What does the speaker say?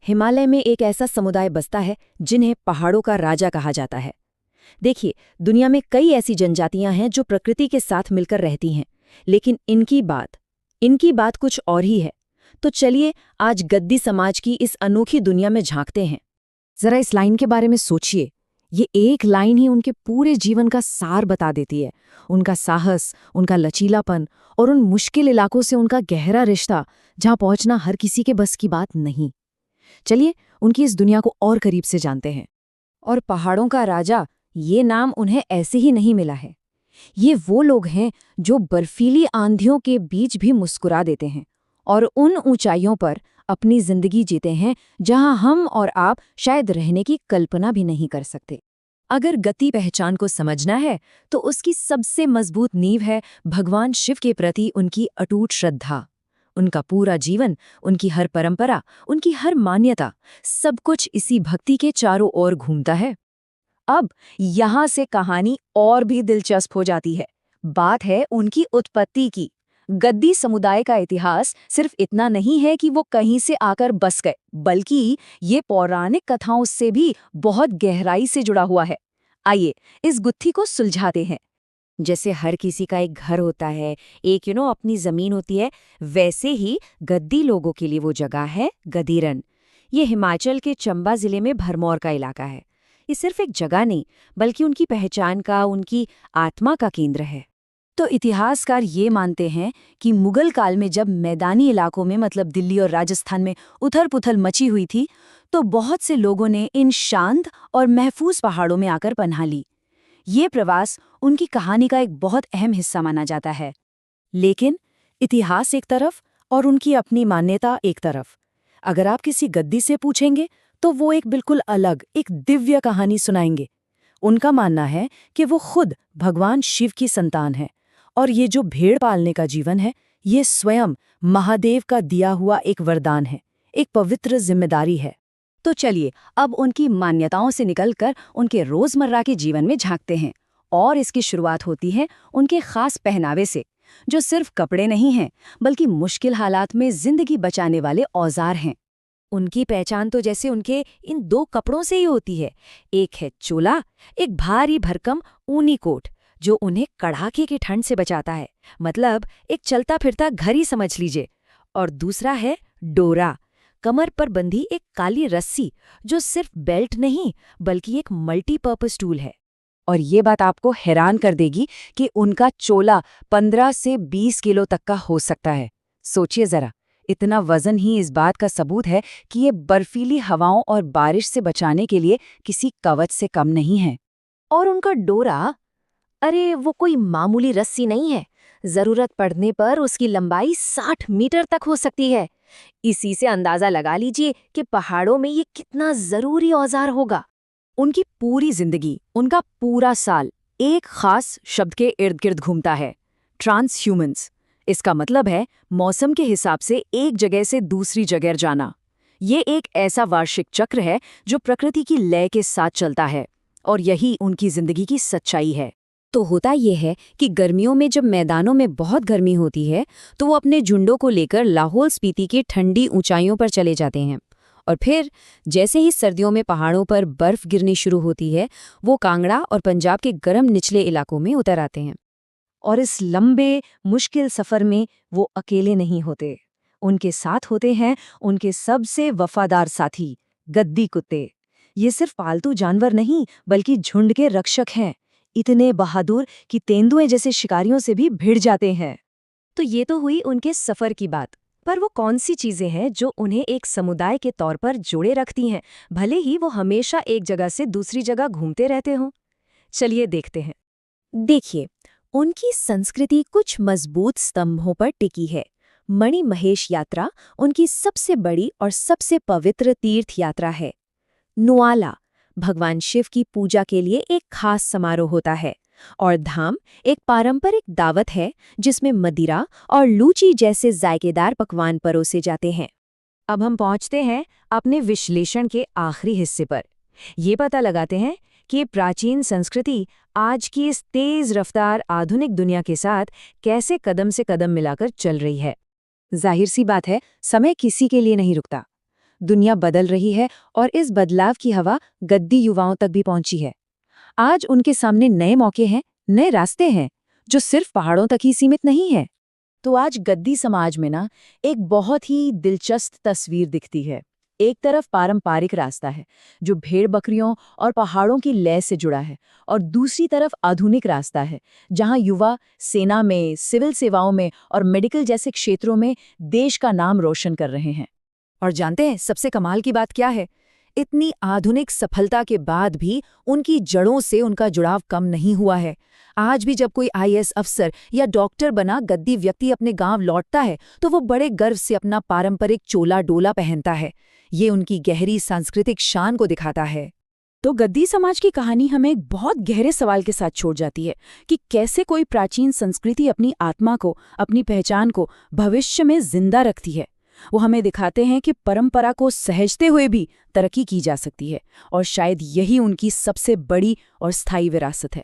हिमालय में एक ऐसा समुदाय बसता है जिन्हें पहाड़ों का राजा कहा जाता है। देखिए, दुनिया में कई ऐसी जनजातियां हैं जो प्रकृति के साथ मिलकर रहती हैं, लेकिन इनकी बात कुछ और ही है। तो चलिए आज गद्दी समाज की इस अनोखी दुनिया में झांकते हैं। जरा इस लाइन के बारे में सोचिए। ये एक लाइन ही उनके पूरे जीवन का सार बता देती है। उनका साहस, उनका लचीलापन और उन मुश्किल इलाकों से उनका गहरा रिश्ता, जहां पहुंचना हर किसी के बस की बात नहीं। चलिए उनकी इस दुनिया को और करीब से जानते हैं। और पहाड़ों का राजा, ये नाम उन्हें ऐसे ही नहीं मिला है। ये वो लोग हैं जो बर्फीली आंधियों के बीच भी मुस्कुरा देते हैं और उन ऊंचाइयों पर अपनी जिंदगी जीते हैं जहां हम और आप शायद रहने की कल्पना भी नहीं कर सकते। अगर गति पहचान को समझना है तो उसकी सबसे मजबूत नींव है भगवान शिव के प्रति उनकी अटूट श्रद्धा। उनका पूरा जीवन, उनकी हर परंपरा, उनकी हर मान्यता, सब कुछ इसी भक्ति के चारों ओर घूमता है। अब यहाँ से कहानी और भी दिलचस्प हो जाती है। बात है उनकी उत्पत्ति की। गद्दी समुदाय का इतिहास सिर्फ इतना नहीं है कि वो कहीं से आकर बस गए, बल्कि ये पौराणिक कथाओं से भी बहुत गहराई से जुड़ा हुआ है। आइए इस गुत्थी को सुलझाते हैं। जैसे हर किसी का एक घर होता है, एक अपनी जमीन होती है, वैसे ही गद्दी लोगों के लिए वो जगह है गदीरन। ये हिमाचल के चंबा जिले में भरमौर का इलाका है। ये सिर्फ एक जगह नहीं, बल्कि उनकी पहचान का, उनकी आत्मा का केंद्र है। तो इतिहासकार ये मानते हैं कि मुगल काल में जब मैदानी इलाकों में, मतलब दिल्ली और राजस्थान में उथल पुथल मची हुई थी, तो बहुत से लोगों ने इन शांत और महफूज पहाड़ों में आकर पनाह ली। ये प्रवास उनकी कहानी का एक बहुत अहम हिस्सा माना जाता है। लेकिन इतिहास एक तरफ और उनकी अपनी मान्यता एक तरफ। अगर आप किसी गद्दी से पूछेंगे तो वो एक बिल्कुल अलग, एक दिव्य कहानी सुनाएंगे। उनका मानना है कि वो खुद भगवान शिव की संतान है और ये जो भेड़ पालने का जीवन है, ये स्वयं महादेव का दिया हुआ एक वरदान है, एक पवित्र जिम्मेदारी है। तो चलिए अब उनकी मान्यताओं से निकलकर उनके रोजमर्रा के जीवन में झांकते हैं। और इसकी शुरुआत होती है उनके खास पहनावे से, जो सिर्फ कपड़े नहीं हैं, बल्कि मुश्किल हालात में जिंदगी बचाने वाले औजार हैं। उनकी पहचान तो जैसे उनके इन दो कपड़ों से ही होती है। एक है चोला, एक भारी भरकम ऊनी कोट जो उन्हें कड़ाके की ठंड से बचाता है, मतलब एक चलता फिरता घर ही समझ लीजिए। और दूसरा है डोरा, कमर पर बंधी एक काली रस्सी जो सिर्फ बेल्ट नहीं, बल्कि एक मल्टीपर्पज टूल है। और ये बात आपको हैरान कर देगी कि उनका चोला 15 से 20 किलो तक का हो सकता है। सोचिए जरा, इतना वजन ही इस बात का सबूत है कि ये बर्फीली हवाओं और बारिश से बचाने के लिए किसी कवच से कम नहीं है। और उनका डोरा, अरे वो कोई मामूली रस्सी नहीं है। जरूरत पड़ने पर उसकी लंबाई 60 मीटर तक हो सकती है। इसी से अंदाजा लगा लीजिए कि पहाड़ों में ये कितना जरूरी औजार होगा। उनकी पूरी जिंदगी, उनका पूरा साल एक खास शब्द के इर्द गिर्द घूमता है, ट्रांसह्यूमेंस। इसका मतलब है मौसम के हिसाब से एक जगह से दूसरी जगह जाना। ये एक ऐसा वार्षिक चक्र है जो प्रकृति की लय के साथ चलता है, और यही उनकी जिंदगी की सच्चाई है। तो होता यह है कि गर्मियों में जब मैदानों में बहुत गर्मी होती है, तो वो अपने झुंडों को लेकर लाहौल स्पीति की ठंडी ऊंचाइयों पर चले जाते हैं। और फिर जैसे ही सर्दियों में पहाड़ों पर बर्फ गिरनी शुरू होती है, वो कांगड़ा और पंजाब के गर्म निचले इलाकों में उतर आते हैं। और इस लंबे मुश्किल सफर में वो अकेले नहीं होते। उनके साथ होते हैं उनके सबसे वफादार साथी, गद्दी कुत्ते। ये सिर्फ पालतू जानवर नहीं, बल्कि झुंड के रक्षक हैं, इतने बहादुर कि तेंदुए जैसे शिकारियों से भी भिड़ जाते हैं। तो ये तो हुई उनके सफर की बात, पर वो कौन सी चीजें हैं जो उन्हें एक समुदाय के तौर पर जोड़े रखती हैं, भले ही वो हमेशा एक जगह से दूसरी जगह घूमते रहते हों? चलिए देखते हैं। देखिए, उनकी संस्कृति कुछ मजबूत स्तंभों पर टिकी है। मणि महेश यात्रा उनकी सबसे बड़ी और सबसे पवित्र तीर्थ यात्रा है। नुआला भगवान शिव की पूजा के लिए एक खास समारोह होता है, और धाम एक पारंपरिक दावत है जिसमें मदिरा और लूची जैसे जायकेदार पकवान परोसे जाते हैं। अब हम पहुंचते हैं अपने विश्लेषण के आखिरी हिस्से पर। ये पता लगाते हैं कि प्राचीन संस्कृति आज की इस तेज रफ्तार आधुनिक दुनिया के साथ कैसे कदम से कदम मिलाकर चल रही है। जाहिर सी बात है, समय किसी के लिए नहीं रुकता। दुनिया बदल रही है और इस बदलाव की हवा गद्दी युवाओं तक भी पहुंची है। आज उनके सामने नए मौके हैं, नए रास्ते हैं, जो सिर्फ पहाड़ों तक ही सीमित नहीं है। तो आज गद्दी समाज में ना एक बहुत ही दिलचस्प तस्वीर दिखती है। एक तरफ पारंपरिक रास्ता है जो भेड़ बकरियों और पहाड़ों की लय से जुड़ा है, और दूसरी तरफ आधुनिक रास्ता है जहां युवा सेना में, सिविल सेवाओं में और मेडिकल जैसे क्षेत्रों में देश का नाम रोशन कर रहे हैं। और जानते हैं सबसे कमाल की बात क्या है? इतनी आधुनिक सफलता के बाद भी उनकी जड़ों से उनका जुड़ाव कम नहीं हुआ है। आज भी जब कोई आईएएस अफसर या डॉक्टर बना गद्दी व्यक्ति अपने गांव लौटता है तो वो बड़े गर्व से अपना पारंपरिक चोला डोला पहनता है। ये उनकी गहरी सांस्कृतिक शान को दिखाता है। तो गद्दी समाज की कहानी हमें एक बहुत गहरे सवाल के साथ छोड़ जाती है कि कैसे कोई प्राचीन संस्कृति अपनी आत्मा को, अपनी पहचान को भविष्य में जिंदा रखती है। वो हमें दिखाते हैं कि परंपरा को सहेजते हुए भी तरक्की की जा सकती है, और शायद यही उनकी सबसे बड़ी और स्थायी विरासत है।